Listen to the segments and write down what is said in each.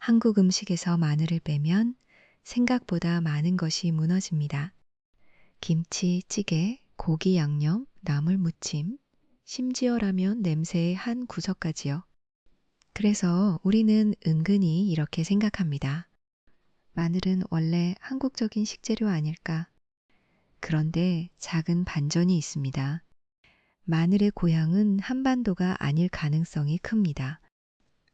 한국 음식에서 마늘을 빼면 생각보다 많은 것이 무너집니다. 김치, 찌개, 고기 양념, 나물 무침, 심지어라면 냄새의 한 구석까지요. 그래서 우리는 은근히 이렇게 생각합니다. 마늘은 원래 한국적인 식재료 아닐까? 그런데 작은 반전이 있습니다. 마늘의 고향은 한반도가 아닐 가능성이 큽니다.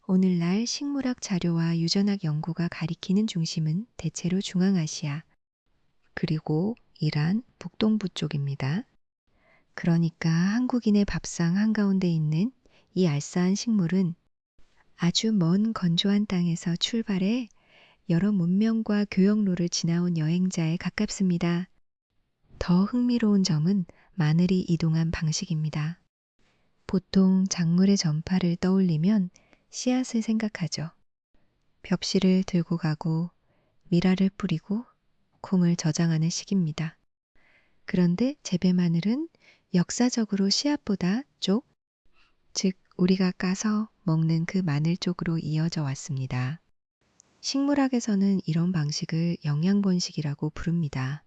오늘날 식물학 자료와 유전학 연구가 가리키는 중심은 대체로 중앙아시아, 그리고 이란, 북동부 쪽입니다. 그러니까 한국인의 밥상 한가운데 있는 이 알싸한 식물은 아주 먼 건조한 땅에서 출발해 여러 문명과 교역로를 지나온 여행자에 가깝습니다. 더 흥미로운 점은 마늘이 이동한 방식입니다. 보통 작물의 전파를 떠올리면 씨앗을 생각하죠. 벽실을 들고 가고 미라를 뿌리고 콩을 저장하는 식입니다. 그런데 재배 마늘은 역사적으로 씨앗보다 쪽, 즉 우리가 까서 먹는 그 마늘 쪽으로 이어져 왔습니다. 식물학에서는 이런 방식을 영양번식이라고 부릅니다.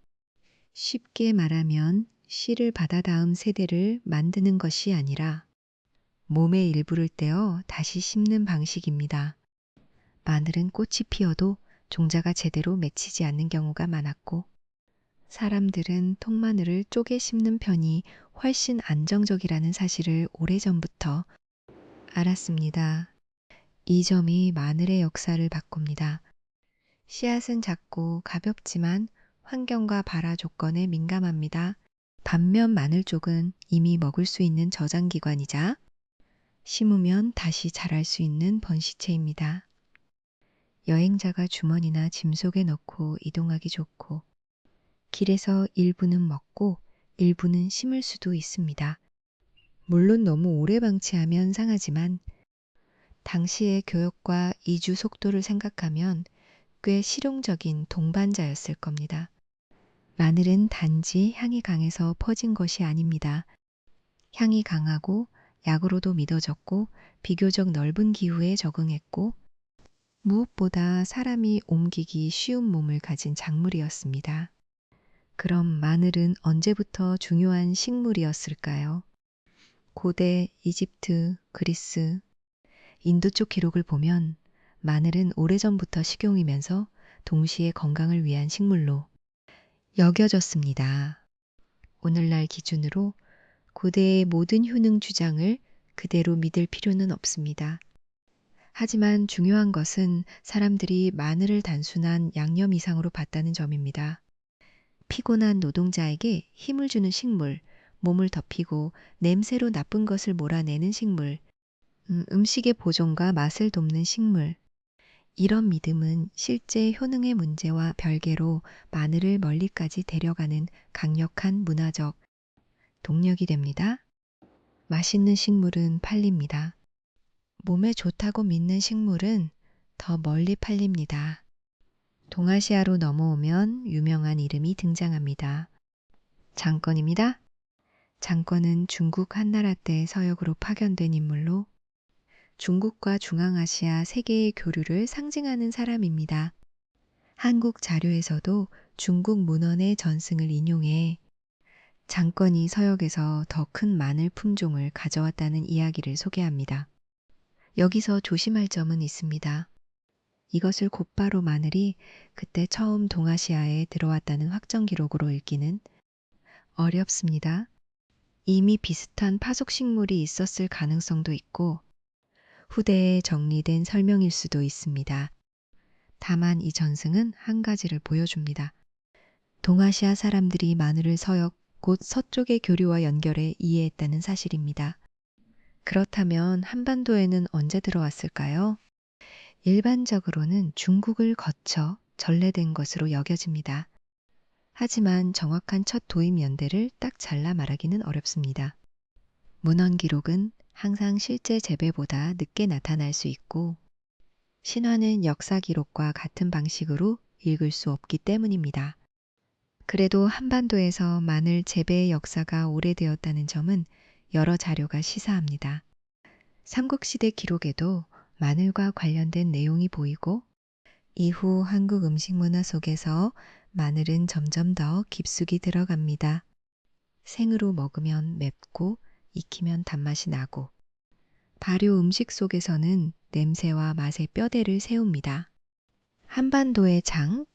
쉽게 말하면 씨를 받아 닿은 세대를 만드는 것이 아니라 몸의 일부를 떼어 다시 심는 방식입니다. 마늘은 꽃이 피어도 종자가 제대로 맺히지 않는 경우가 많았고 사람들은 통마늘을 쪼개 심는 편이 훨씬 안정적이라는 사실을 오래전부터 알았습니다. 이 점이 마늘의 역사를 바꿉니다. 씨앗은 작고 가볍지만 환경과 발화 조건에 민감합니다. 반면 마늘 쪽은 이미 먹을 수 있는 저장기관이자 심으면 다시 자랄 수 있는 번식체입니다. 여행자가 주머니나 짐 속에 넣고 이동하기 좋고 길에서 일부는 먹고 일부는 심을 수도 있습니다. 물론 너무 오래 방치하면 상하지만 당시의 교역과 이주 속도를 생각하면 꽤 실용적인 동반자였을 겁니다. 마늘은 단지 향이 강해서 퍼진 것이 아닙니다. 향이 강하고 약으로도 믿어졌고 비교적 넓은 기후에 적응했고 무엇보다 사람이 옮기기 쉬운 몸을 가진 작물이었습니다. 그럼 마늘은 언제부터 중요한 식물이었을까요? 고대 이집트, 그리스, 인도 쪽 기록을 보면 마늘은 오래전부터 식용이면서 동시에 건강을 위한 식물로 여겨졌습니다. 오늘날 기준으로 고대의 모든 효능 주장을 그대로 믿을 필요는 없습니다. 하지만 중요한 것은 사람들이 마늘을 단순한 양념 이상으로 봤다는 점입니다. 피곤한 노동자에게 힘을 주는 식물, 몸을 덮이고 냄새로 나쁜 것을 몰아내는 식물, 음식의 보존과 맛을 돕는 식물. 이런 믿음은 실제 효능의 문제와 별개로 마늘을 멀리까지 데려가는 강력한 문화적 동력이 됩니다. 맛있는 식물은 팔립니다. 몸에 좋다고 믿는 식물은 더 멀리 팔립니다. 동아시아로 넘어오면 유명한 이름이 등장합니다. 장건입니다. 장건은 중국 한나라 때 서역으로 파견된 인물로 중국과 중앙아시아 세계의 교류를 상징하는 사람입니다. 한국 자료에서도 중국 문헌의 전승을 인용해 장건이 서역에서 더 큰 마늘 품종을 가져왔다는 이야기를 소개합니다. 여기서 조심할 점은 있습니다. 이것을 곧바로 마늘이 그때 처음 동아시아에 들어왔다는 확정 기록으로 읽기는 어렵습니다. 이미 비슷한 파속식물이 있었을 가능성도 있고 후대에 정리된 설명일 수도 있습니다. 다만 이 전승은 한 가지를 보여줍니다. 동아시아 사람들이 마늘을 서역, 곧 서쪽의 교류와 연결해 이해했다는 사실입니다. 그렇다면 한반도에는 언제 들어왔을까요? 일반적으로는 중국을 거쳐 전래된 것으로 여겨집니다. 하지만 정확한 첫 도입 연대를 딱 잘라 말하기는 어렵습니다. 문헌 기록은 항상 실제 재배보다 늦게 나타날 수 있고 신화는 역사 기록과 같은 방식으로 읽을 수 없기 때문입니다. 그래도 한반도에서 마늘 재배의 역사가 오래되었다는 점은 여러 자료가 시사합니다. 삼국시대 기록에도 마늘과 관련된 내용이 보이고 이후 한국 음식 문화 속에서 마늘은 점점 더 깊숙이 들어갑니다. 생으로 먹으면 맵고 익히면 단맛이 나고 발효 음식 속에서는 냄새와 맛의 뼈대를 세웁니다. 한반도의 장,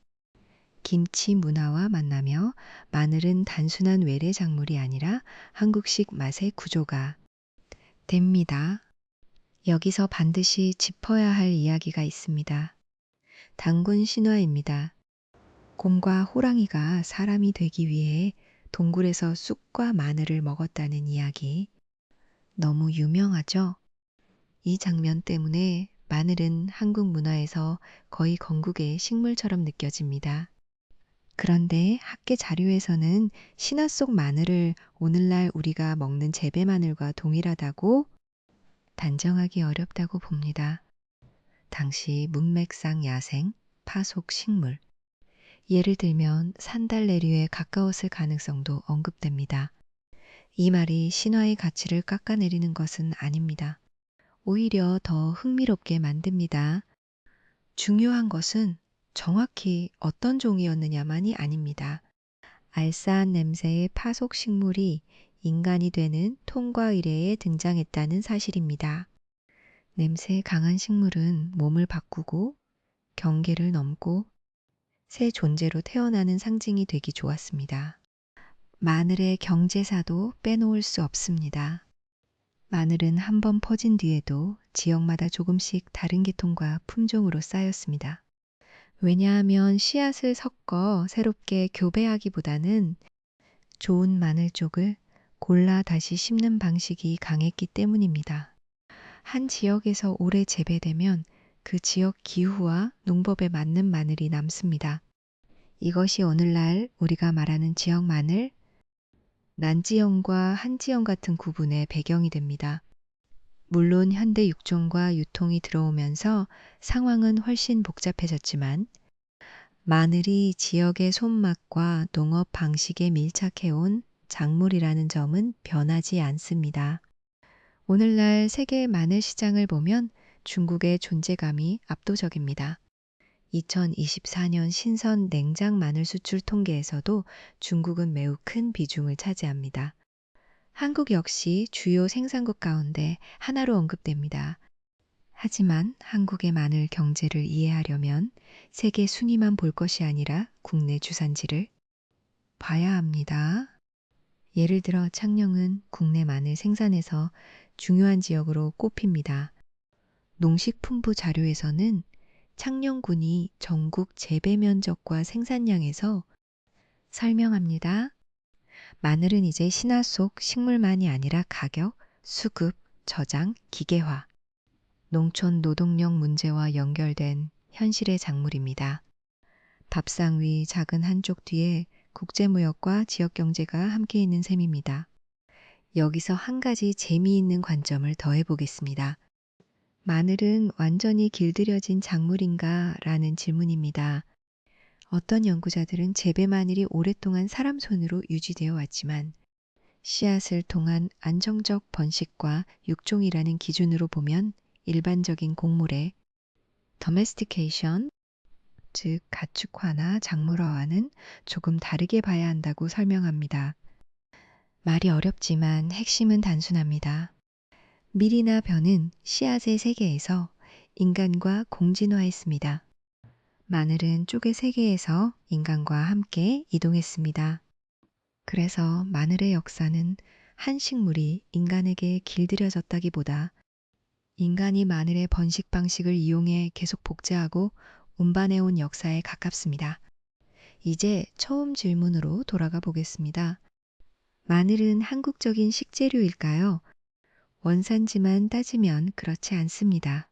김치 문화와 만나며 마늘은 단순한 외래 작물이 아니라 한국식 맛의 구조가 됩니다. 여기서 반드시 짚어야 할 이야기가 있습니다. 단군 신화입니다. 곰과 호랑이가 사람이 되기 위해 동굴에서 쑥과 마늘을 먹었다는 이야기. 너무 유명하죠? 이 장면 때문에 마늘은 한국 문화에서 거의 건국의 식물처럼 느껴집니다. 그런데 학계 자료에서는 신화 속 마늘을 오늘날 우리가 먹는 재배 마늘과 동일하다고 단정하기 어렵다고 봅니다. 당시 문맥상 야생, 파속 식물. 예를 들면 산달래류에 가까웠을 가능성도 언급됩니다. 이 말이 신화의 가치를 깎아내리는 것은 아닙니다. 오히려 더 흥미롭게 만듭니다. 중요한 것은 정확히 어떤 종이었느냐만이 아닙니다. 알싸한 냄새의 파속 식물이 인간이 되는 통과 이래에 등장했다는 사실입니다. 냄새 강한 식물은 몸을 바꾸고 경계를 넘고 새 존재로 태어나는 상징이 되기 좋았습니다. 마늘의 경제사도 빼놓을 수 없습니다. 마늘은 한 번 퍼진 뒤에도 지역마다 조금씩 다른 계통과 품종으로 쌓였습니다. 왜냐하면 씨앗을 섞어 새롭게 교배하기보다는 좋은 마늘 쪽을 골라 다시 심는 방식이 강했기 때문입니다. 한 지역에서 오래 재배되면 그 지역 기후와 농법에 맞는 마늘이 남습니다. 이것이 오늘날 우리가 말하는 지역 마늘, 난지형과 한지형 같은 구분의 배경이 됩니다. 물론 현대 육종과 유통이 들어오면서 상황은 훨씬 복잡해졌지만 마늘이 지역의 손맛과 농업 방식에 밀착해온 작물이라는 점은 변하지 않습니다. 오늘날 세계 마늘 시장을 보면 중국의 존재감이 압도적입니다. 2024년 신선 냉장 마늘 수출 통계에서도 중국은 매우 큰 비중을 차지합니다. 한국 역시 주요 생산국 가운데 하나로 언급됩니다. 하지만 한국의 마늘 경제를 이해하려면 세계 순위만 볼 것이 아니라 국내 주산지를 봐야 합니다. 예를 들어 창녕은 국내 마늘 생산에서 중요한 지역으로 꼽힙니다. 농식품부 자료에서는 창녕군이 전국 재배 면적과 생산량에서 설명합니다. 마늘은 이제 신화 속 식물만이 아니라 가격, 수급, 저장, 기계화, 농촌 노동력 문제와 연결된 현실의 작물입니다. 밥상 위 작은 한쪽 뒤에 국제무역과 지역경제가 함께 있는 셈입니다. 여기서 한 가지 재미있는 관점을 더해보겠습니다. 마늘은 완전히 길들여진 작물인가? 라는 질문입니다. 어떤 연구자들은 재배 마늘이 오랫동안 사람 손으로 유지되어 왔지만 씨앗을 통한 안정적 번식과 육종이라는 기준으로 보면 일반적인 곡물의 domestication, 즉 가축화나 작물화와는 조금 다르게 봐야 한다고 설명합니다. 말이 어렵지만 핵심은 단순합니다. 밀이나 벼는 씨앗의 세계에서 인간과 공진화했습니다. 마늘은 쪽의 세계에서 인간과 함께 이동했습니다. 그래서 마늘의 역사는 한 식물이 인간에게 길들여졌다기보다 인간이 마늘의 번식 방식을 이용해 계속 복제하고 운반해온 역사에 가깝습니다. 이제 처음 질문으로 돌아가 보겠습니다. 마늘은 한국적인 식재료일까요? 원산지만 따지면 그렇지 않습니다.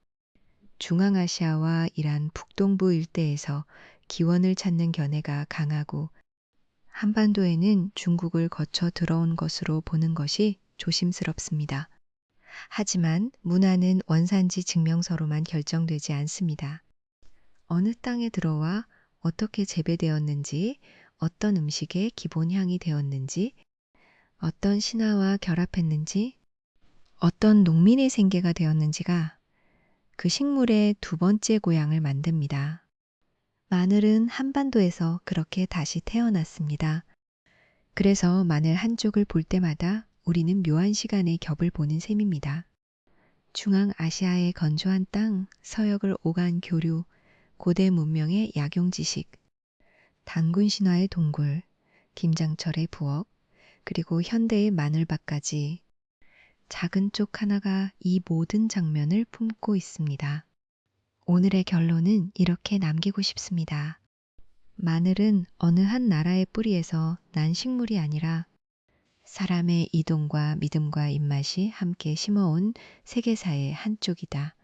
중앙아시아와 이란 북동부 일대에서 기원을 찾는 견해가 강하고 한반도에는 중국을 거쳐 들어온 것으로 보는 것이 조심스럽습니다. 하지만 문화는 원산지 증명서로만 결정되지 않습니다. 어느 땅에 들어와 어떻게 재배되었는지, 어떤 음식의 기본 향이 되었는지, 어떤 신화와 결합했는지, 어떤 농민의 생계가 되었는지가 그 식물의 두 번째 고향을 만듭니다. 마늘은 한반도에서 그렇게 다시 태어났습니다. 그래서 마늘 한쪽을 볼 때마다 우리는 묘한 시간의 겹을 보는 셈입니다. 중앙아시아의 건조한 땅, 서역을 오간 교류, 고대 문명의 약용 지식, 단군 신화의 동굴, 김장철의 부엌, 그리고 현대의 마늘밭까지 작은 쪽 하나가 이 모든 장면을 품고 있습니다. 오늘의 결론은 이렇게 남기고 싶습니다. 마늘은 어느 한 나라의 뿌리에서 난 식물이 아니라 사람의 이동과 믿음과 입맛이 함께 심어온 세계사의 한쪽이다.